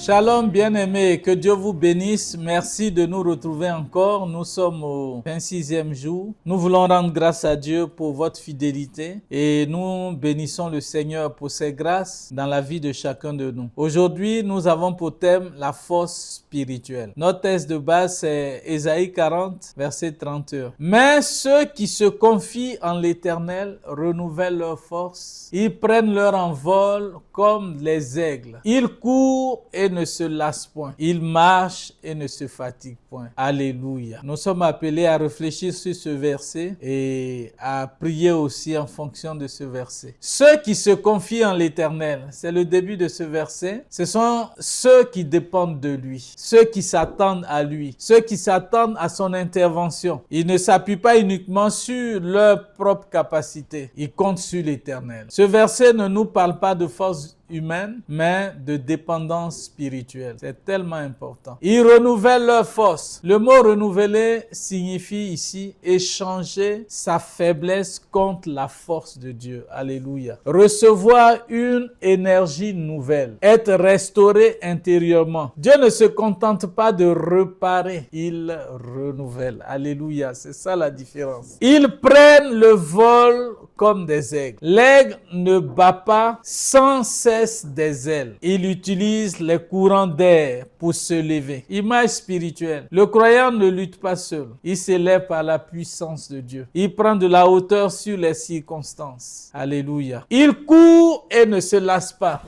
Shalom bien-aimés, que Dieu vous bénisse. Merci de nous retrouver encore. Nous sommes au 26e jour. Nous voulons rendre grâce à Dieu pour votre fidélité et nous bénissons le Seigneur pour ses grâces dans la vie de chacun de nous. Aujourd'hui, nous avons pour thème la force spirituelle. Notre texte de base, c'est Ésaïe 40, verset 31. Mais ceux qui se confient en l'Éternel renouvellent leur force. Ils prennent leur envol comme les aigles. Ils courent et ne se lassent point. Ils marchent et ne se fatiguent point. Alléluia. Nous sommes appelés à réfléchir sur ce verset et à prier aussi en fonction de ce verset. Ceux qui se confient en l'Éternel, c'est le début de ce verset, ce sont ceux qui dépendent de lui, ceux qui s'attendent à lui, ceux qui s'attendent à son intervention. Ils ne s'appuient pas uniquement sur leur propre capacité, ils comptent sur l'Éternel. Ce verset ne nous parle pas de force humaine, mais de dépendance spirituelle. C'est tellement important. Ils renouvellent leur force. Le mot renouveler signifie ici échanger sa faiblesse contre la force de Dieu. Alléluia. Recevoir une énergie nouvelle. Être restauré intérieurement. Dieu ne se contente pas de réparer, il renouvelle. Alléluia. C'est ça la différence. Ils prennent le vol comme des aigles. L'aigle ne bat pas sans cesse des ailes. Il utilise les courants d'air pour se lever. Image spirituelle. Le croyant ne lutte pas seul. Il s'élève par la puissance de Dieu. Il prend de la hauteur sur les circonstances. Alléluia. Il court et ne se lasse pas.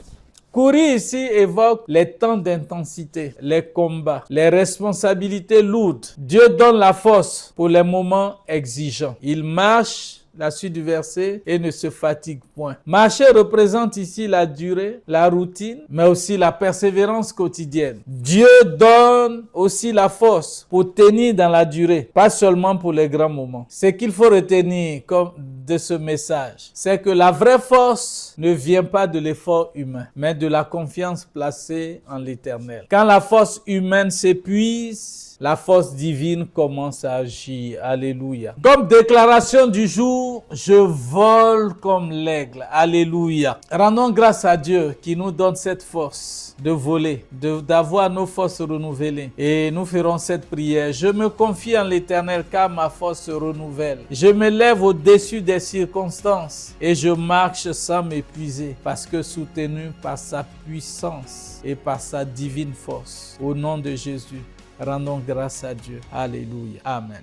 Courir ici évoque les temps d'intensité, les combats, les responsabilités lourdes. Dieu donne la force pour les moments exigeants. Il marche, la suite du verset, et ne se fatigue point. Marcher représente ici la durée, la routine, mais aussi la persévérance quotidienne. Dieu donne aussi la force pour tenir dans la durée, pas seulement pour les grands moments. Ce qu'il faut retenir comme de ce message, c'est que la vraie force ne vient pas de l'effort humain, mais de la confiance placée en l'Éternel. Quand la force humaine s'épuise, la force divine commence à agir. Alléluia. Comme déclaration du jour, je vole comme l'aigle. Alléluia. Rendons grâce à Dieu qui nous donne cette force de voler, d'avoir nos forces renouvelées. Et nous ferons cette prière. Je me confie en l'Éternel car ma force se renouvelle. Je me lève au-dessus des circonstances et je marche sans m'épuiser parce que soutenu par sa puissance et par sa divine force. Au nom de Jésus. Rendons grâce à Dieu. Alléluia. Amen.